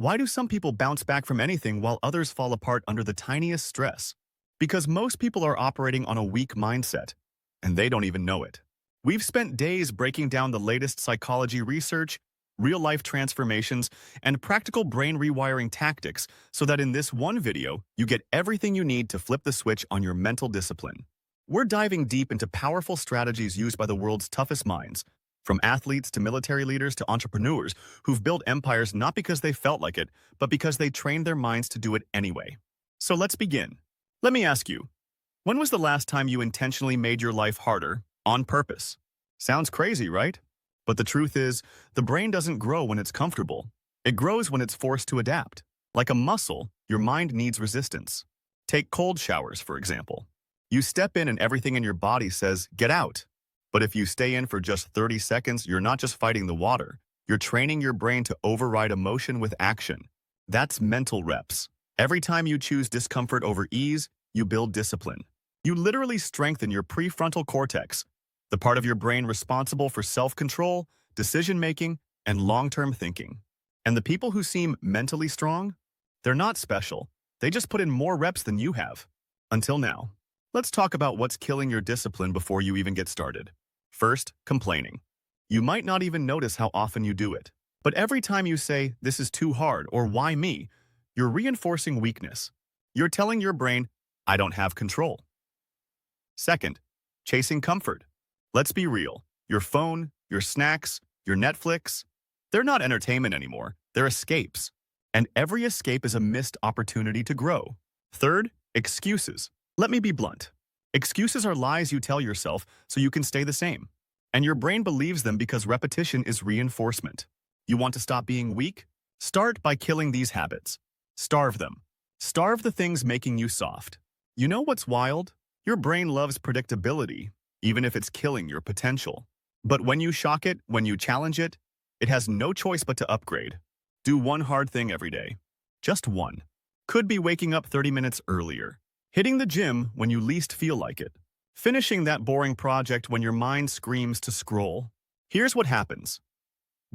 Why do some people bounce back from anything while others fall apart under the tiniest stress? Because most people are operating on a weak mindset, and they don't even know it. We've spent days breaking down the latest psychology research, real-life transformations, and practical brain rewiring tactics so that in this one video, you get everything you need to flip the switch on your mental discipline. We're diving deep into powerful strategies used by the world's toughest minds, from athletes to military leaders to entrepreneurs who've built empires not because they felt like it, but because they trained their minds to do it anyway. So let's begin. Let me ask you, when was the last time you intentionally made your life harder on purpose? Sounds crazy, right? But the truth is, the brain doesn't grow when it's comfortable. It grows when it's forced to adapt. Like a muscle, your mind needs resistance. Take cold showers, for example. You step in and everything in your body says, get out. But if you stay in for just 30 seconds, you're not just fighting the water. You're training your brain to override emotion with action. That's mental reps. Every time you choose discomfort over ease, you build discipline. You literally strengthen your prefrontal cortex, the part of your brain responsible for self-control, decision-making, and long-term thinking. And the people who seem mentally strong? They're not special. They just put in more reps than you have. Until now. Let's talk about what's killing your discipline before you even get started. First, complaining. You might not even notice how often you do it. But every time you say, this is too hard, or why me, you're reinforcing weakness. You're telling your brain, I don't have control. Second, chasing comfort. Let's be real. Your phone, your snacks, your Netflix, they're not entertainment anymore. They're escapes. And every escape is a missed opportunity to grow. Third, excuses. Let me be blunt. Excuses are lies you tell yourself so you can stay the same. And your brain believes them because repetition is reinforcement. You want to stop being weak? Start by killing these habits. Starve them. Starve the things making you soft. You know what's wild? Your brain loves predictability, even if it's killing your potential. But when you shock it, when you challenge it, it has no choice but to upgrade. Do one hard thing every day. Just one. Could be waking up 30 minutes earlier. Hitting the gym when you least feel like it. Finishing that boring project when your mind screams to scroll. Here's what happens.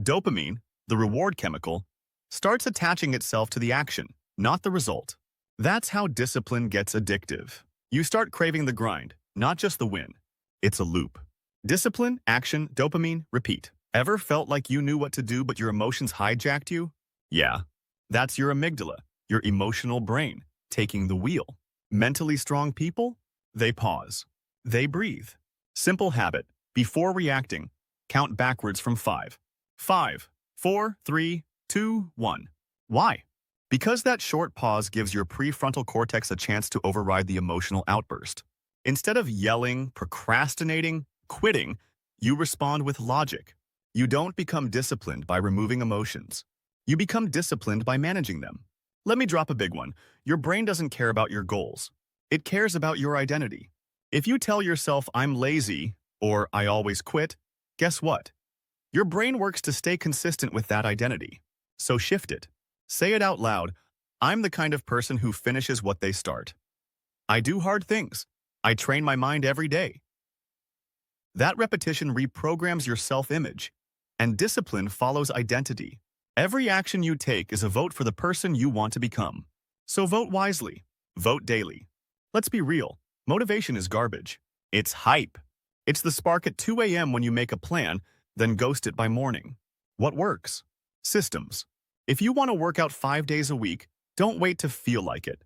Dopamine, the reward chemical, starts attaching itself to the action, not the result. That's how discipline gets addictive. You start craving the grind, not just the win. It's a loop. Discipline, action, dopamine, repeat. Ever felt like you knew what to do but your emotions hijacked you? Yeah, that's your amygdala, your emotional brain, taking the wheel. Mentally strong people? They pause. They breathe. Simple habit. Before reacting, count backwards from 5. 5, 4, 3, 2, 1. Why? Because that short pause gives your prefrontal cortex a chance to override the emotional outburst. Instead of yelling, procrastinating, quitting, you respond with logic. You don't become disciplined by removing emotions. You become disciplined by managing them. Let me drop a big one. Your brain doesn't care about your goals. It cares about your identity. If you tell yourself, I'm lazy, or I always quit, guess what? Your brain works to stay consistent with that identity. So shift it. Say it out loud. I'm the kind of person who finishes what they start. I do hard things. I train my mind every day. That repetition reprograms your self-image, and discipline follows identity. Every action you take is a vote for the person you want to become. So vote wisely. Vote daily. Let's be real. Motivation is garbage. It's hype. It's the spark at 2 a.m. when you make a plan, then ghost it by morning. What works? Systems. If you want to work out 5 days a week, don't wait to feel like it.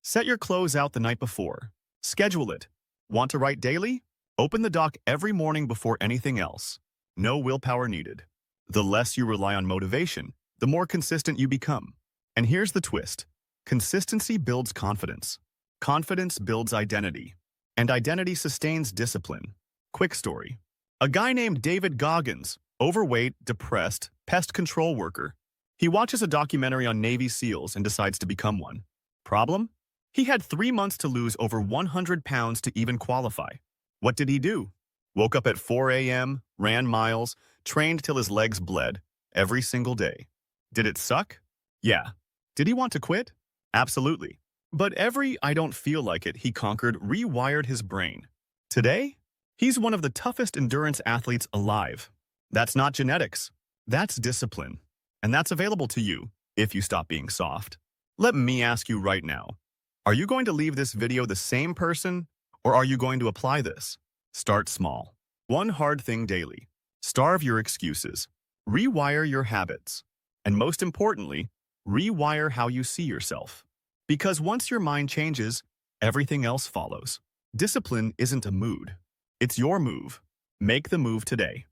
Set your clothes out the night before. Schedule it. Want to write daily? Open the doc every morning before anything else. No willpower needed. The less you rely on motivation, the more consistent you become. And here's the twist. Consistency builds confidence. Confidence builds identity. And identity sustains discipline. Quick story. A guy named David Goggins, overweight, depressed, pest control worker. He watches a documentary on Navy SEALs and decides to become one. Problem? He had 3 months to lose over 100 pounds to even qualify. What did he do? Woke up at 4 a.m., ran miles, trained till his legs bled, every single day. Did it suck? Yeah. Did he want to quit? Absolutely. But every I don't feel like it he conquered rewired his brain. Today, he's one of the toughest endurance athletes alive. That's not genetics. That's discipline. And that's available to you. if you stop being soft. Let me ask you right now, are you going to leave this video the same person, or are you going to apply this? Start small. One hard thing daily. Starve your excuses. Rewire your habits. And most importantly, rewire how you see yourself. Because once your mind changes, everything else follows. Discipline isn't a mood. It's your move. Make the move today.